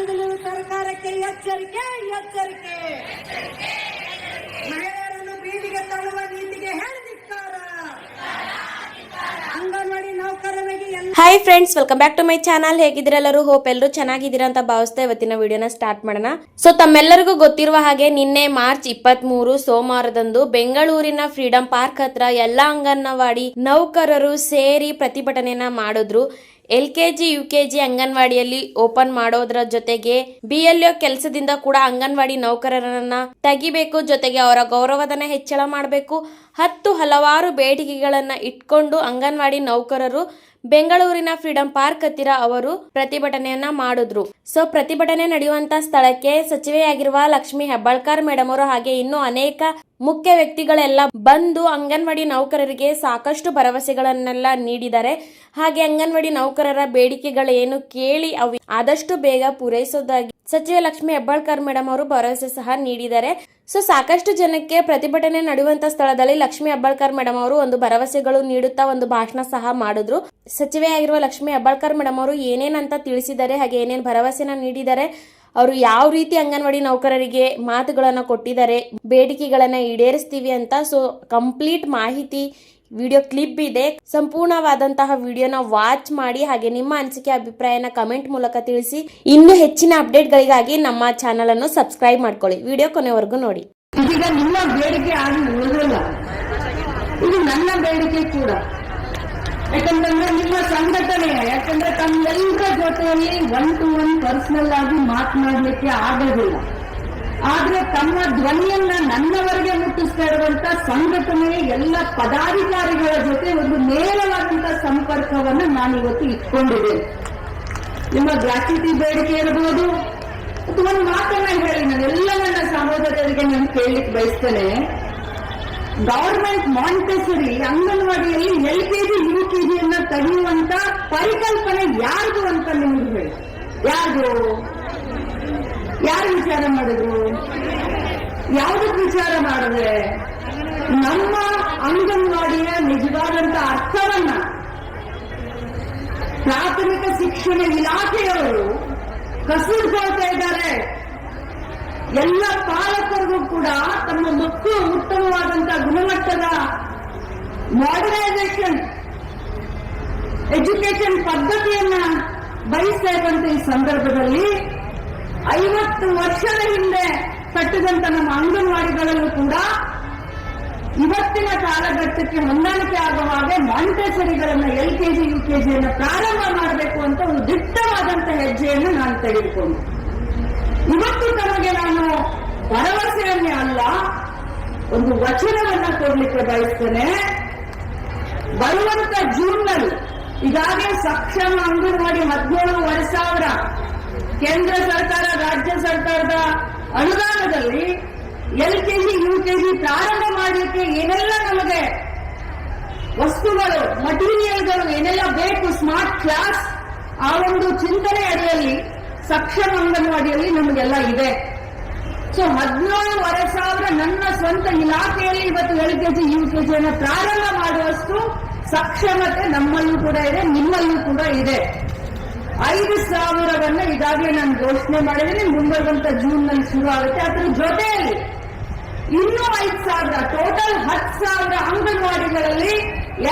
ರಾಜ್ಯದಲ್ಲಿ ಸರ್ಕಾರಕ್ಕೆ ಎಚ್ಚರಿಕೆ ಎಚ್ಚರಿಕೆ. ಮಹಿಳೆಯರನ್ನು ಬೀದಿಗೆ ತಳ್ಳುವ ನೀತಿಗೆ ಹೇಳಿದಿಕ್ಕಾರ. ಅಂಗನವಾಡಿ ನೌಕರರಿಗೆ hi friends, welcome back to my channel. ಹೇಗಿದ್ದೀರಾ ಎಲ್ಲರೂ? ಹೋಪ್ ಎಲ್ಲರೂ ಚೆನ್ನಾಗಿದ್ದೀರಾ ಅಂತ ಭಾವಿಸ್ತಾ ಇವತ್ತಿನ ವಿಡಿಯೋನ ಸ್ಟಾರ್ಟ್ ಮಾಡೋಣ. ಸೊ ತಮ್ಮೆಲ್ಲರಿಗೂ ಗೊತ್ತಿರುವ ಹಾಗೆ ನಿನ್ನೆ ಮಾರ್ಚ್ 23 ಸೋಮವಾರದಂದು ಬೆಂಗಳೂರಿನ ಫ್ರೀಡಂ ಪಾರ್ಕ್ ಹತ್ರ ಎಲ್ಲಾ ಅಂಗನವಾಡಿ ನೌಕರರು ಸೇರಿ ಪ್ರತಿಭಟನೆಯನ್ನ ಮಾಡಿದ್ರು. LKG UKG ಅಂಗನವಾಡಿಯಲ್ಲಿ ಓಪನ್ ಮಾಡೋದ್ರ ಜೊತೆಗೆ BLO ಕೆಲಸದಿಂದ ಕೂಡ ಅಂಗನವಾಡಿ ನೌಕರರನ್ನ ತೆಗಿಬೇಕು, ಜೊತೆಗೆ ಅವರ ಗೌರವಧನ ಹೆಚ್ಚಳ ಮಾಡಬೇಕು, ಹಲವಾರು ಬೇಡಿಕೆಗಳನ್ನ ಇಟ್ಕೊಂಡು ಅಂಗನವಾಡಿ ನೌಕರರು ಬೆಂಗಳೂರಿನ ಫ್ರೀಡಂ ಪಾರ್ಕ್ ಹತ್ತಿರ ಅವರು ಪ್ರತಿಭಟನೆಯನ್ನ ಮಾಡಿದ್ರು. ಸೊ ಪ್ರತಿಭಟನೆ ನಡೆಯುವಂತ ಸ್ಥಳಕ್ಕೆ ಸಚಿವೆಯಾಗಿರುವ ಲಕ್ಷ್ಮಿ ಹೆಬ್ಬಾಳ್ಕರ್ ಮೇಡಮ್ ಅವರು ಹಾಗೆ ಇನ್ನೂ ಅನೇಕ ಮುಖ್ಯ ವ್ಯಕ್ತಿಗಳೆಲ್ಲ ಬಂದು ಅಂಗನವಾಡಿ ನೌಕರರಿಗೆ ಸಾಕಷ್ಟು ಭರವಸೆಗಳನ್ನೆಲ್ಲ ನೀಡಿದ್ದಾರೆ. ಹಾಗೆ ಅಂಗನವಾಡಿ ನೌಕರರ ಬೇಡಿಕೆಗಳೇನು ಕೇಳಿ ಅವು ಆದಷ್ಟು ಬೇಗ ಪೂರೈಸೋದಾಗಿ ಸಚಿವೆ ಲಕ್ಷ್ಮಿ ಹೆಬ್ಬಾಳ್ಕರ್ ಮೇಡಮ್ ಅವರು ಭರವಸೆ ಸಹ ನೀಡಿದ್ದಾರೆ. ಸೊ ಸಾಕಷ್ಟು ಜನಕ್ಕೆ ಪ್ರತಿಭಟನೆ ನಡೆಯುವಂತ ಸ್ಥಳದಲ್ಲಿ ಲಕ್ಷ್ಮಿ ಹೆಬ್ಬಾಳ್ಕರ್ ಮೇಡಮ್ ಅವರು ಒಂದು ಭರವಸೆಗಳು ನೀಡುತ್ತಾ ಒಂದು ಭಾಷಣ ಸಹ ಮಾಡಿದ್ರು. ಸಚಿವೆಯಾಗಿರುವ ಲಕ್ಷ್ಮಿ ಹೆಬ್ಬಾಳ್ಕರ್ ಮೇಡಮ್ ಅವರು ಏನೇನಂತ ತಿಳಿಸಿದ್ದಾರೆ, ಹಾಗೆ ಏನೇನ್ ಭರವಸೆನ ನೀಡಿದ್ದಾರೆ, ಅವರು ಯಾವ ರೀತಿ ಅಂಗನವಾಡಿ ನೌಕರರಿಗೆ ಮಾತುಗಳನ್ನ ಕೊಟ್ಟಿದ್ದಾರೆ, ಬೇಡಿಕೆಗಳನ್ನ ಈಡೇರಿಸ್ತೀವಿ ಅಂತ. ಸೊ ಕಂಪ್ಲೀಟ್ ಮಾಹಿತಿ ವಿಡಿಯೋ ಕ್ಲಿಪ್ ಇದೆ. ಸಂಪೂರ್ಣವಾದಂತಹ ವಿಡಿಯೋನ ವಾಚ್ ಮಾಡಿ ಹಾಗೆ ನಿಮ್ಮ ಅನಿಸಿಕೆ ಅಭಿಪ್ರಾಯನ ಕಮೆಂಟ್ ಮೂಲಕ ತಿಳಿಸಿ. ಇನ್ನು ಹೆಚ್ಚಿನ ಅಪ್ಡೇಟ್ಗಳಿಗಾಗಿ ನಮ್ಮ ಚಾನಲ್ ಅನ್ನು ಸಬ್ಸ್ಕ್ರೈಬ್ ಮಾಡ್ಕೊಳ್ಳಿ. ವಿಡಿಯೋ ಕೊನೆವರೆಗೂ ನೋಡಿ. ಇದೀಗ ನಿಮ್ಮ ಬೇಡಿಕೆ ಆಗಿ ಉಳಿದಿಲ್ಲ, ಇದು ನನ್ನ ಬೇಡಿಕೆ ಕೂಡ. ಯಾಕಂತಂದ್ರೆ ನಿಮ್ಮ ಸಂಘಟನೆ, ಯಾಕಂದ್ರೆ ತಮ್ಮೆಲ್ಲರ ಜೊತೆಯಲ್ಲಿ 1 to 1 ಪರ್ಸನಲ್ ಆಗಿ ಮಾತನಾಡಲಿಕ್ಕೆ ಆಗೋದಿಲ್ಲ. ಆದ್ರೆ ತಮ್ಮ ಧ್ವನಿಯನ್ನ ನನ್ನವರೆಗೆ ಮುಟ್ಟಿಸ್ತಾ ಇರುವಂತ ಸಂಘಟನೆಯ ಎಲ್ಲ ಪದಾಧಿಕಾರಿಗಳ ಜೊತೆ ಒಂದು ನೇರವಾದಂತಹ ಸಂಪರ್ಕವನ್ನು ನಾನು ಇವತ್ತು ಇಟ್ಕೊಂಡಿದ್ದೇನೆ. ನಿಮ್ಮ ಗ್ರಾಚ್ಯುಟಿ ಬೇಡಿಕೆ ಇರಬಹುದು ಅಥವಾ ಒಂದು ಮಾತನ್ನ ಹೇಳಿ ನಾನೆಲ್ಲ ನನ್ನ ಸಹೋದರರಿಗೆ ನಾನು ಕೇಳಲಿಕ್ಕೆ ಬಯಸ್ತೇನೆ. ಗವರ್ಮೆಂಟ್ ಮಾಂಟೆಸರಿ ಅಂಗನವಾಡಿಯಲ್ಲಿ LKG UKGಯನ್ನ ತೆಗೆಯುವಂತ ಪರಿಕಲ್ಪನೆ ಯಾರ್ದು ಅಂತ ನಿಮ್ಗೆ ಹೇಳಿ. ಯಾರು ವಿಚಾರ ಮಾಡಿದ್ರು? ಯಾವುದಕ್ಕೆ ವಿಚಾರ ಮಾಡಿದ್ರೆ ನಮ್ಮ ಅಂಗನವಾಡಿಯ ನಿಜವಾದಂತ ಅರ್ಥವನ್ನ ಪ್ರಾಥಮಿಕ ಶಿಕ್ಷಣ ಇಲಾಖೆಯವರು ಕಸಿದುಕೊಳ್ತಾ ಇದ್ದಾರೆ. ಎಲ್ಲ ಪಾಲಕರಿಗೂ ಕೂಡ ತಮ್ಮ ಮಕ್ಕಳು ಉತ್ತಮವಾದಂತಹ ಗುಣಮಟ್ಟದ ಮಾಡರ್ನೈಸೇಷನ್ ಎಜುಕೇಶನ್ ಪದ್ಧತಿಯನ್ನ ಬಯಸ್ತಾ ಇರುವಂತ ಈ ಸಂದರ್ಭದಲ್ಲಿ 50 ವರ್ಷದ ಹಿಂದೆ ಕಟ್ಟಿದಂತ ನಮ್ಮ ಅಂಗನವಾಡಿಗಳಲ್ಲೂ ಕೂಡ ಇವತ್ತಿನ ಕಾಲಘಟ್ಟಕ್ಕೆ ಹೊಂದಾಣಿಕೆ ಆಗುವ ಹಾಗೆ ಮಾಂಟೆಸರಿಗಳನ್ನ LKG UKGಯನ್ನ ಪ್ರಾರಂಭ ಮಾಡಬೇಕು ಅಂತ ಒಂದು ದಿಟ್ಟವಾದಂತ ಹೆಜ್ಜೆಯನ್ನು ನಾನು ತೆಗೆದುಕೊಂಡು ಇವತ್ತು ತಮಗೆ ನಾನು ಭರವಸೆಯನ್ನೇ ಅಲ್ಲ, ಒಂದು ವಚನವನ್ನ ಕೊಡ್ಲಿಕ್ಕೆ ಬಯಸ್ತೇನೆ. ಬರುವಂತ ಜೂನ್ನಲ್ಲಿ ಈಗಾಗಲೇ ಸಕ್ಷಮ ಅಂಗನವಾಡಿ 17,500 ಕೇಂದ್ರ ಸರ್ಕಾರ ರಾಜ್ಯ ಸರ್ಕಾರದ ಅನುದಾನದಲ್ಲಿ LKG UKG ಪ್ರಾರಂಭ ಮಾಡಲಿಕ್ಕೆ ಏನೆಲ್ಲ ನಮಗೆ ವಸ್ತುಗಳು ಮಟೀರಿಯಲ್ಗಳು ಏನೆಲ್ಲ ಬೇಕು, ಸ್ಮಾರ್ಟ್ ಕ್ಲಾಸ್, ಆ ಒಂದು ಚಿಂತನೆ ಅಡಿಯಲ್ಲಿ ಸಕ್ಷಮ ಅಂಗನವಾಡಿಯಲ್ಲಿ ನಮಗೆಲ್ಲ ಇದೆ. ಸೊ 17,500 ನನ್ನ ಸ್ವಂತ ಇಲಾಖೆಯಲ್ಲಿ ಇವತ್ತು LKG UKGಯನ್ನ ಪ್ರಾರಂಭ ಮಾಡುವಷ್ಟು ಸಕ್ಷಮತೆ ನಮ್ಮಲ್ಲೂ ಕೂಡ ಇದೆ, ನಿಮ್ಮಲ್ಲೂ ಕೂಡ ಇದೆ. 5,000ವನ್ನ ಈಗಾಗಲೇ ನಾನು ಘೋಷಣೆ ಮಾಡಿದ್ದೀನಿ. ಮುಂಬರುವಂತ ಜೂನ್ನಲ್ಲಿ ಶುರು ಆಗುತ್ತೆ. ಅದರ ಜೊತೆಯಲ್ಲಿ ಇನ್ನೂ 5,000 ಟೋಟಲ್ 10,000 ಅಂಗನವಾಡಿಗಳಲ್ಲಿ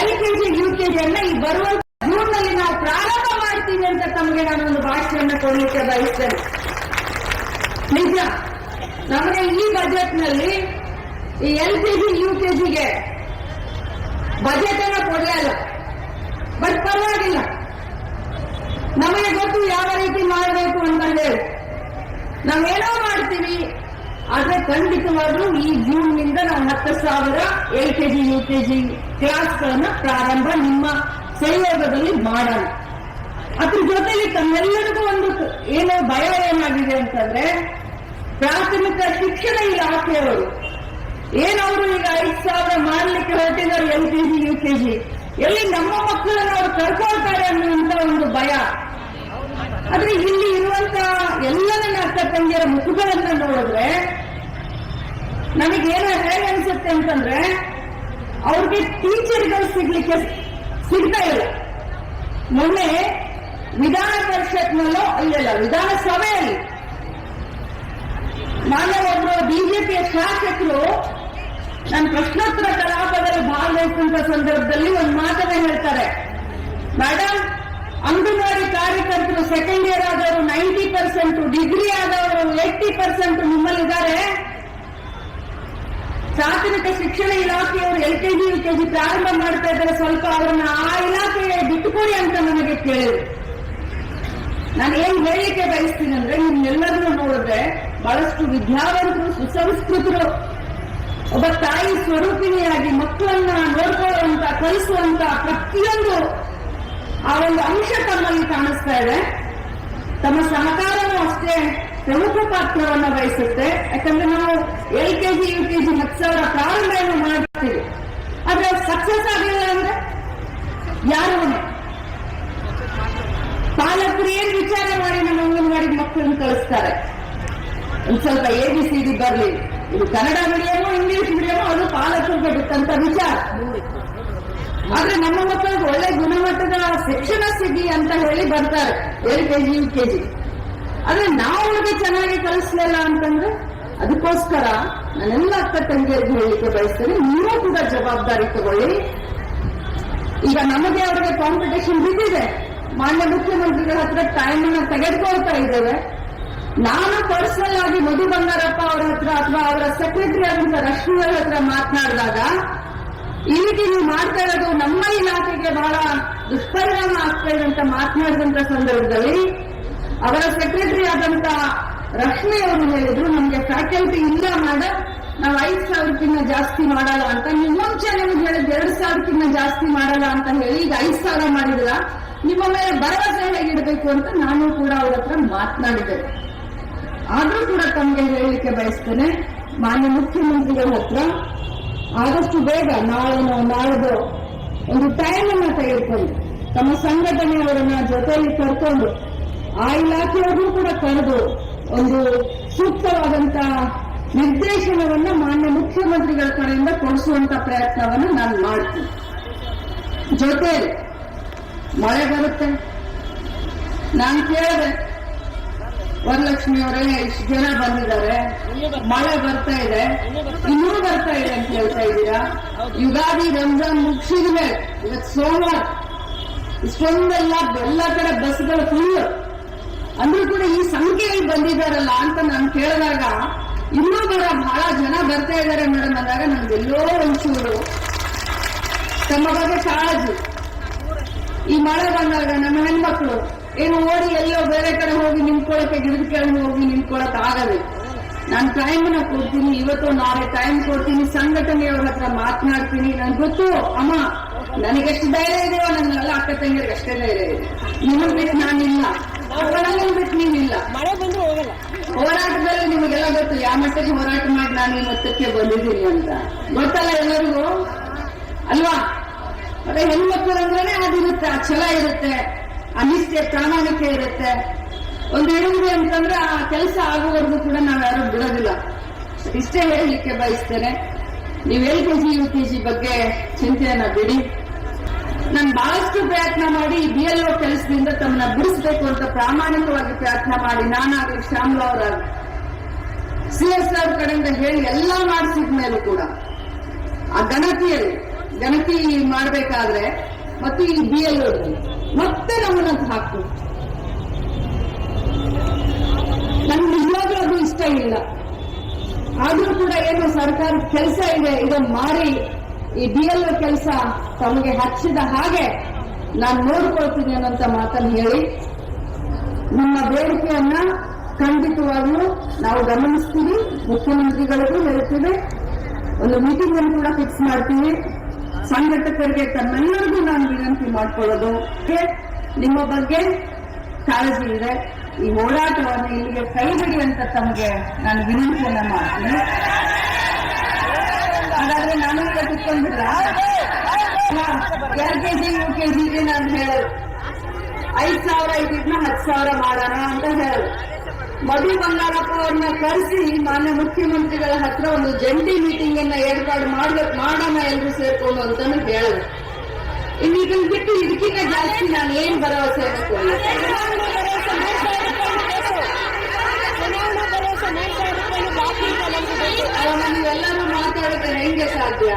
LKG UKGಯನ್ನ ಈ ಬರುವಂತ ಜೂನ್ನಲ್ಲಿ ನಾವು ಪ್ರಾರಂಭ ಮಾಡ್ತೀವಿ ಅಂತ ತಮಗೆ ನಾನು ಒಂದು ಭಾಷೆಯನ್ನು ಕೊಡಲಿಕ್ಕೆ ಬಯಸ್ತೇನೆ. ನಿಜ, ನಮಗೆ ಈ ಬಜೆಟ್ನಲ್ಲಿ ಈ LKG UKGಗೆ ಬಜೆಟ್ ಅನ್ನ ಕೊಡಲಿಲ್ಲ, ಬಟ್ ಪರವಾಗಿಲ್ಲ, ನಮಗೆ ಗೊತ್ತು ಯಾವ ರೀತಿ ಮಾಡಬೇಕು ಅಂತ ಹೇಳಿ ನಾವೇನೋ ಮಾಡ್ತೀವಿ. ಆದ್ರೆ ಖಂಡಿತವಾಗ್ಲೂ ಈ ಜೂನ್ನಿಂದ ನಾವು 10,000 LKG UKG ಕ್ಲಾಸ್ಗಳನ್ನ ಪ್ರಾರಂಭ ನಿಮ್ಮ ಸಹಯೋಗದಲ್ಲಿ ಮಾಡೋಣ. ಅದ್ರ ಜೊತೆಲಿ ತಮ್ಮೆಲ್ಲರಿಗೂ ಒಂದು ಏನೋ ಭಯ ಏನಾಗಿದೆ ಅಂತಂದ್ರೆ, ಪ್ರಾಥಮಿಕ ಶಿಕ್ಷಣ ಇಲಾಖೆಯವರು ಏನವರು ಈಗ 5,000 ಮಾಡಲಿಕ್ಕೆ ಹೊರಟಿದ್ದಾರೆ LKG UKG, ಎಲ್ಲಿ ನಮ್ಮ ಮಕ್ಕಳನ್ನು ಅವರು ಕರ್ಕೊಳ್ತಾರೆ ಅನ್ನುವಂತ ಒಂದು ಭಯ. ಆದ್ರೆ ಇಲ್ಲಿ ಇರುವಂತ ಎಲ್ಲ ನನ್ನ ಅಕ್ಕ ತಂಗಿಯರ ಮುಖಗಳನ್ನ ನೋಡಿದ್ರೆ ನನಗೇನೋ ಹೇಗೆ ಅನ್ಸುತ್ತೆ ಅಂತಂದ್ರೆ, ಅವ್ರಿಗೆ ಟೀಚರ್ಗಳು ಸಿಗ್ಲಿಕ್ಕೆ ಸಿಗ್ತಾ ಇಲ್ಲ. ಮೊನ್ನೆ ವಿಧಾನ ಪರಿಷತ್ನಲ್ಲೋ ವಿಧಾನಸಭೆಯಲ್ಲಿ ಮಾನ್ಯ ಒಬ್ಬರು ಬಿಜೆಪಿಯ ಶಾಸಕರು ನನ್ನ ಪ್ರಶ್ನೋತ್ತರ ಕಲಾಪದಲ್ಲಿ ಭಾಗವಹಿಸಿದ ಸಂದರ್ಭದಲ್ಲಿ ಒಂದು ಮಾತನ್ನ ಹೇಳ್ತಾರೆ, ಮೇಡಮ್ ಅಂಗನವಾಡಿ ಕಾರ್ಯಕರ್ತರು ಸೆಕೆಂಡ್ ಇಯರ್ ಆದವರು 90%, ಡಿಗ್ರಿ ಆದವರು 80% ನಿಮ್ಮಲ್ಲಿದ್ದಾರೆ. ಪ್ರಾಥಮಿಕ ಶಿಕ್ಷಣ ಇಲಾಖೆಯವರು LKG UKG ಪ್ರಾರಂಭ ಮಾಡ್ತಾ ಇದ್ದಾರೆ, ಸ್ವಲ್ಪ ಅವರನ್ನ ಆ ಇಲಾಖೆಗೆ ಬಿಟ್ಟುಕೊಡಿ ಅಂತ ನನಗೆ ಕೇಳಿದ್ರು. ನಾನು ಏನ್ ಹೇಳಲಿಕ್ಕೆ ಬಯಸ್ತೀನಿ ಅಂದ್ರೆ, ನಿಮ್ಮೆಲ್ಲರನ್ನು ನೋಡಿದ್ರೆ ಬಹಳಷ್ಟು ವಿದ್ಯಾವಂತರು, ಸುಸಂಸ್ಕೃತರು, ಒಬ್ಬ ತಾಯಿ ಸ್ವರೂಪಿಣಿಯಾಗಿ ಮಕ್ಕಳನ್ನ ನೋಡ್ಕೊಳ್ಳುವಂತ, ಕಲಿಸುವಂತ ಪ್ರತಿಯೊಂದು ಆ ಒಂದು ಅಂಶ ತಮ್ಮಲ್ಲಿ ಕಾಣಿಸ್ತಾ ಇದೆ. ತಮ್ಮ ಸಹಕಾರವೂ ಅಷ್ಟೇ ಪ್ರಮುಖ ಪಾತ್ರವನ್ನು ವಹಿಸುತ್ತೆ. ಯಾಕಂದ್ರೆ ನಾವು LKG UKG 10,000 ಪ್ರಾರಂಭವನ್ನು ಮಾಡ್ತೀವಿ, ಆದ್ರೆ ಸಕ್ಸಸ್ ಆಗಿಲ್ಲ ಅಂದ್ರೆ ಯಾರು ಪಾಲಕರು ಏನ್ ವಿಚಾರ ಮಾಡಿ ನಮ್ಮ ಅಂಗನವಾಡಿ ಮಕ್ಕಳನ್ನು ಕಳಿಸ್ತಾರೆ, ಒಂದ್ ಸ್ವಲ್ಪ ABCD ಬರ್ಲಿ, ಇದು ಕನ್ನಡ ಮೀಡಿಯಮೋ ಇಂಗ್ಲಿಷ್ ಮೀಡಿಯಮೋ ಅದು ಪಾಲಕರಿಗೆ ಬಿಟ್ಟಂತ ವಿಚಾರ. ಆದ್ರೆ ನಮ್ಮ ಮಕ್ಕಳಿಗೆ ಒಳ್ಳೆ ಗುಣಮಟ್ಟದ ಶಿಕ್ಷಣ ಸಿಗಿ ಅಂತ ಹೇಳಿ ಬರ್ತಾರೆ LKG UKG. ಆದ್ರೆ ನಾವು ಅವ್ರಿಗೆ ಚೆನ್ನಾಗಿ ಕಲಿಸ್ಲಿಲ್ಲ ಅಂತಂದ್ರೆ ಅದಕ್ಕೋಸ್ಕರ ನಾನೆಲ್ಲ ಅಕ್ಕ ತಂಗಿಯರಿಗೆ ಹೇಳಲಿಕ್ಕೆ ಬಯಸ್ತೇನೆ, ನೀವು ಕೂಡ ಜವಾಬ್ದಾರಿ ತಗೊಳ್ಳಿ. ಈಗ ನಮಗೆ ಅವರಿಗೆ ಕಾಂಪಿಟೇಷನ್ ಬಿದ್ದಿದೆ, ಮಾನ್ಯ ಮುಖ್ಯಮಂತ್ರಿಗಳ ಹತ್ರ ಟೈಮ್ ಅನ್ನ ತೆಗೆದುಕೊಳ್ತಾ ಇದ್ದೇವೆ. ನಾನು ಪರ್ಸನಲ್ ಆಗಿ ಮಧು ಬಂಗಾರಪ್ಪ ಅವರ ಹತ್ರ ಅಥವಾ ಅವರ ಸೆಕ್ರೆಟರಿ ಆದಂತ ರಶ್ಮಿ ಅವರ ಹತ್ರ ಮಾತನಾಡಿದಾಗ, ಈ ರೀತಿ ನೀವು ಮಾಡ್ತಾ ಇರೋದು ನಮ್ಮ ಇಲಾಖೆಗೆ ಬಹಳ ದುಷ್ಪರಿಣಾಮ ಆಗ್ತಾ ಇದೆ ಅಂತ ಮಾತನಾಡಿದಂತ ಸಂದರ್ಭದಲ್ಲಿ ಅವರ ಸೆಕ್ರೆಟರಿ ಆದಂತ ರಶ್ಮಿ ಅವರು ಹೇಳಿದ್ರು, ನಮ್ಗೆ ಫ್ಯಾಕಲ್ಟಿ ಇಲ್ಲ ಮೇಡಮ್, ನಾವು 5,000ಕ್ಕಿಂತ ಜಾಸ್ತಿ ಮಾಡಲ್ಲ ಅಂತ. ನೀವು ಮುಂಚೆ ನಮಗೆ ಹೇಳಿದ್ 2,000ಕ್ಕಿಂತ ಜಾಸ್ತಿ ಮಾಡಲ್ಲ ಅಂತ ಹೇಳಿ ಈಗ 5,000 ಮಾಡಿದ್ರ, ನಿಮ್ಮ ಮೇಲೆ ಭರವಸೆ ಹೇಗಿಡಬೇಕು ಅಂತ ನಾನು ಕೂಡ ಅವ್ರ ಹತ್ರ ಮಾತನಾಡಿದ್ದೇನೆ. ಆದ್ರೂ ಕೂಡ ತಮಗೆ ಹೇಳಲಿಕ್ಕೆ ಬಯಸ್ತೇನೆ, ಮಾನ್ಯ ಮುಖ್ಯಮಂತ್ರಿಗಳ ಹತ್ರ ಆದಷ್ಟು ಬೇಗ ನಾಳೆನೋ ನಾಳೆದೋ ಒಂದು ಟೈಮ್ ಅನ್ನ ತೆಗೆದುಕೊಂಡು ತಮ್ಮ ಸಂಘಟನೆಯವರನ್ನ ಜೊತೆಯಲ್ಲಿ ಕರ್ಕೊಂಡು ಆ ಇಲಾಖೆಯವರು ಕೂಡ ಕರೆದು ಒಂದು ಸೂಕ್ತವಾದಂತ ನಿರ್ದೇಶನವನ್ನ ಮಾನ್ಯ ಮುಖ್ಯಮಂತ್ರಿಗಳ ಕಡೆಯಿಂದ ಕೊಡಿಸುವಂತ ಪ್ರಯತ್ನವನ್ನು ನಾನು ಮಾಡ್ತೀನಿ. ಜೊತೆ ಮಳೆ ಬರುತ್ತೆ, ನಾನು ಕೇಳಿದೆ ವರಲಕ್ಷ್ಮಿ ಅವರೇ ಇಷ್ಟು ಜನ ಬಂದಿದ್ದಾರೆ, ಮಳೆ ಬರ್ತಾ ಇದೆ, ಇನ್ನೂ ಬರ್ತಾ ಇದೆ ಅಂತ ಹೇಳ್ತಾ ಇದ್ದೀರಾ. ಯುಗಾದಿ ರಂಜಾನ್ ಮುಗಿಸಿದ ಮೇಲೆ ಇವತ್ತು ಸೋಮವಾರ ಇಷ್ಟೊಂದೆಲ್ಲ ಎಲ್ಲ ಕಡೆ ಬಸ್ಗಳು ಫುಲ್ ಅಂದ್ರೂ ಕೂಡ ಈ ಸಂಖ್ಯೆಯಲ್ಲಿ ಬಂದಿದ್ದಾರಲ್ಲ ಅಂತ ನಾನು ಕೇಳಿದಾಗ, ಇನ್ನೂ ಬಹಳ ಜನ ಬರ್ತಾ ಇದ್ದಾರೆ ಮೇಡಮ್ ಅಂದಾಗ ನಮ್ಗೆಲ್ಲೋ ಒಂಚೂರು ತಮ್ಮ ಬಗ್ಗೆ ಕಾಳಜಿ. ಈ ಮಳೆ ಬಂದಾಗ ನಮ್ಮ ಹೆಣ್ಮಕ್ಳು ಏನು ಓಡಿ ಎಲ್ಲೋ ಬೇರೆ ಕಡೆ ಹೋಗಿ ನಿಂತ್ಕೊಳ್ಳಕ್ಕೆ, ಗಿಡದ ಕೆಳಗೆ ಹೋಗಿ ನಿಂತ್ಕೊಳ್ಳಕ್ ಆಗದೆ. ನಾನು ಟೈಮ್ನ ಕೊಡ್ತೀನಿ, ಇವತ್ತು ನಾಳೆ ಟೈಮ್ ಕೊಡ್ತೀನಿ, ಸಂಘಟನೆಯವ್ರ ಹತ್ರ ಮಾತನಾಡ್ತೀನಿ. ನನ್ಗೆ ಗೊತ್ತು ಅಮ್ಮ, ನನಗೆಷ್ಟು ಧೈರ್ಯ ಇದೆಯೋ ನನ್ನೆಲ್ಲ ಅಕ್ಕ ತಂಗಿಯರಿಗೆ ಅಷ್ಟೇ ಧೈರ್ಯ ಇದೆ. ನಿಮಗ್ ಬಿಟ್ಟು ನಾನಿಲ್ಲ, ಅವಳನ್ನ ಬಿಟ್ಟು ನೀವಿಲ್ಲ. ಮಳೆ ಬಂದ್ರೆ ಹೋಗಲ್ಲ. ಹೋರಾಟದಲ್ಲಿ ನಿಮಗೆಲ್ಲ ಗೊತ್ತು ಯಾವ ಮಟ್ಟಕ್ಕೆ ಹೋರಾಟ ಮಾಡಿ ನಾನು ಈ ಮೊತ್ತಕ್ಕೆ ಬಂದಿದ್ದೀನಿ ಅಂತ ಗೊತ್ತಲ್ಲ ಎಲ್ಲರಿಗೂ ಅಲ್ವಾ. ಅದೇ ಹೆಣ್ಮಕ್ಳು ಅಂದ್ರೆ ಅದಿರುತ್ತೆ, ಆ ಛಲ ಇರುತ್ತೆ, ಆ ನಿಷ್ಠೆ ಪ್ರಾಮಾಣಿಕ ಇರುತ್ತೆ. ಒಂದು ಹೆಣ್ಣು ಅಂತಂದ್ರೆ ಆ ಕೆಲಸ ಆಗುವವರೆಗೂ ಕೂಡ ನಾವ್ಯಾರು ಬಿಡೋದಿಲ್ಲ. ಇಷ್ಟೇ ಹೇಳಲಿಕ್ಕೆ ಬಯಸ್ತೇನೆ. ನೀವು LKG UKG ಬಗ್ಗೆ ಚಿಂತೆಯನ್ನ ಬಿಡಿ. ನಾನು ಬಹಳಷ್ಟು ಪ್ರಯತ್ನ ಮಾಡಿ BLO ಕೆಲಸದಿಂದ ತಮ್ಮನ್ನ ಬಿಡಿಸಬೇಕು ಅಂತ ಪ್ರಾಮಾಣಿಕವಾಗಿ ಪ್ರಯತ್ನ ಮಾಡಿ, ನಾನಾಗಲಿ ಶ್ಯಾಮಲಾ ಅವರಾಗಲಿ CSR ಕಡೆಯಿಂದ ಹೇಳಿ ಎಲ್ಲ ಮಾಡಿಸಿದ ಮೇಲೂ ಕೂಡ ಆ ಗಣತಿ ಮಾಡಬೇಕಾದ್ರೆ ಮತ್ತು ಈ BLO ಮತ್ತೆ ನಮ್ಮನ್ನ ಹಾಕ್ತು. ನನ್ಗೆ ನಿಜವಾಗ್ಲೂ ಅದು ಇಷ್ಟ ಇಲ್ಲ. ಆದ್ರೂ ಕೂಡ ಏನು ಸರ್ಕಾರದ ಕೆಲಸ ಇದೆ, ಇದನ್ನು ಮಾಡಿ ಈ BLO ಕೆಲಸ ತಮಗೆ ಹಚ್ಚಿದ ಹಾಗೆ ನಾನು ನೋಡ್ಕೊಳ್ತೀನಿ ಅನ್ನೋಂತ ಮಾತನ್ನು ಹೇಳಿ, ನಿಮ್ಮ ಬೇಡಿಕೆಯನ್ನ ಖಂಡಿತವಾಗ್ಲೂ ನಾವು ಗಮನಿಸ್ತೀವಿ, ಮುಖ್ಯಮಂತ್ರಿಗಳಿಗೂ ಹೇಳ್ತೀವಿ, ಒಂದು ಮೀಟಿಂಗ್ ಅನ್ನು ಕೂಡ ಫಿಕ್ಸ್ ಮಾಡ್ತೀವಿ. ಸಂಘಟಕರಿಗೆ ತಮ್ಮೆಲ್ಲರಿಗೂ ನಾನು ವಿನಂತಿ ಮಾಡ್ಕೊಳ್ಳೋದು, ನಿಮ್ಮ ಬಗ್ಗೆ ಕಾಳಜಿ ಇದೆ, ಈ ಹೋರಾಟವನ್ನು ಇಲ್ಲಿಗೆ ಕೈ ಬಿಡಿ ಅಂತ ತಮಗೆ ನಾನು ವಿನಂತಿಯನ್ನ ಮಾಡ್ತೀನಿ. ಹಾಗಾದ್ರೆ ನಾನು ಈಗ ತಿಳ್ಕೊಂಡಿಲ್ಲ, LKG UKGಗೆ ನಾನು ಹೇಳೋದು 5,000 ಇದ್ದಿದ್ನ 10,000 ಮಾಡೋಣ ಅಂತ ಹೇಳೋದು. ಮಧು ಬಂಗಾರಪ್ಪ ಅವ್ರನ್ನ ಕರೆಸಿ ಮಾನ್ಯ ಮುಖ್ಯಮಂತ್ರಿಗಳ ಹತ್ರ ಒಂದು ಜಂಟಿ ಮೀಟಿಂಗ್ ಅನ್ನ ಏರ್ಪಾಡು ಮಾಡೋಣ ಎಲ್ರು ಸೇರ್ಕೊಂಡು ಅಂತಾನು ಹೇಳೋದು. ಇನ್ನು ಇದನ್ನ ಬಿಟ್ಟು ಇದಕ್ಕಿಂತ ಜಾಸ್ತಿ ನಾನು ಏನ್ ಭರವಸೆ ಚುನಾವಣಾ ಭರವಸೆ ಮಾಡ್ತೀಯ?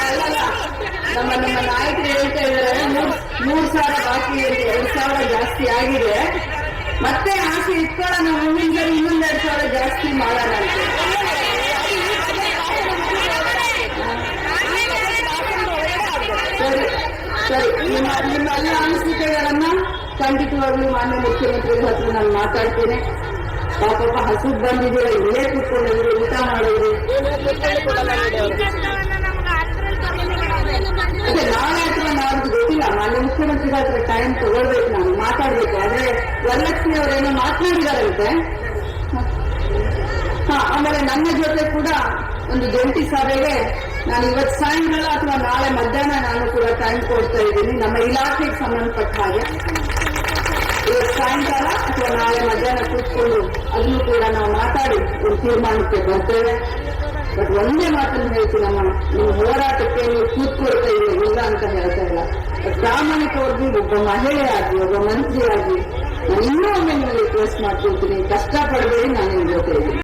ಅಲ್ಲಲ್ಲ, ನಮ್ಮ ನಾಯಕರು ಹೇಳ್ತಾ ಇದ್ದಾರೆ 3,000 ಬಾಕಿ ಇದೆ, 2,000 ಜಾಸ್ತಿ ಆಗಿದೆ, ಮತ್ತೆ ಆಸೆ ಇಟ್ಕೊಳ್ಳೋಣ, ಮುಂದಿನ ಇನ್ನೊಂದು 2,000 ಜಾಸ್ತಿ ಮಾಡೋಣ ಅಂತ. ಸರಿ, ನಿಮ್ಮ ಎಲ್ಲ ಅನಿಸಿಕೆಗಳನ್ನ ಖಂಡಿತವಾಗ್ಲೂ ಮಾನ್ಯ ಮುಖ್ಯಮಂತ್ರಿಗಳ ಹತ್ರ ನಾನು ಮಾತಾಡ್ತೇನೆ. ಪಾಪ ಹಸುಗ್ ಬಂದಿದ್ದೀರ, ಇಲ್ಲೇ ಕೂತ್ಕೊಂಡಿದ್ರು, ಊಟ ಮಾಡಿದ್ರು. ಅದೇ ನಾಳೆ ಅಥವಾ ನಾಡ್ದು ಗೊತ್ತಿಲ್ಲ, ಮಾನ್ಯ ಮುಖ್ಯಮಂತ್ರಿಗಳ ಹತ್ರ ಟೈಮ್ ತಗೊಳ್ಬೇಕು, ನಾನು ಮಾತಾಡ್ಬೇಕು. ಆದ್ರೆ ವರಲಕ್ಷ್ಮಿ ಅವರೇನೋ ಮಾತನಾಡಿದಾರಂತೆ. ಆಮೇಲೆ ನನ್ನ ಜೊತೆ ಕೂಡ ಒಂದು ಜಂಟಿ ಸಭೆಗೆ ನಾನು ಇವತ್ತು ಸಾಯಂಕಾಲ ಅಥವಾ ನಾಳೆ ಮಧ್ಯಾಹ್ನ ನಾನು ಕೂಡ ಟೈಮ್ ಕೊಡ್ತಾ ಇದ್ದೀನಿ, ನಮ್ಮ ಇಲಾಖೆಗೆ ಸಂಬಂಧಪಟ್ಟ ಹಾಗೆ. ಇವತ್ತು ಸಾಯಂಕಾಲ ಅಥವಾ ನಾಳೆ ಮಧ್ಯಾಹ್ನ ಕೂತ್ಕೊಂಡು ಅದನ್ನು ಕೂಡ ನಾವು ಮಾತಾಡಿ ಒಂದು ತೀರ್ಮಾನಕ್ಕೆ ಬರ್ತೇವೆ. ಬಟ್ ಒಂದೇ ಮಾತನ್ನು ಹೇಳ್ತೀನಮ್ಮ, ನಿಮ್ಮ ಹೋರಾಟಕ್ಕೆ ನೀವು ಕೂತ್ಕೊಳ್ತಾ ಇಲ್ಲ ಅಂತ ಹೇಳ್ತಾ ಇಲ್ಲ. ಪ್ರಾಮಾಣಿಕವಾಗಿ ಒಬ್ಬ ಮಹಿಳೆಯಾಗಿ, ಒಬ್ಬ ಮಂತ್ರಿಯಾಗಿ ನಾನು ಇನ್ನೂ ಒಮ್ಮೆ ನಿಮಗೆ ರಿಕ್ವೆಸ್ಟ್ ಮಾಡ್ಕೊಳ್ತೀನಿ, ಕಷ್ಟಪಡಬೇಡಿ, ನಾನು ನಿಮ್ಮ ಜೊತೆ ಇದ್ದೀನಿ.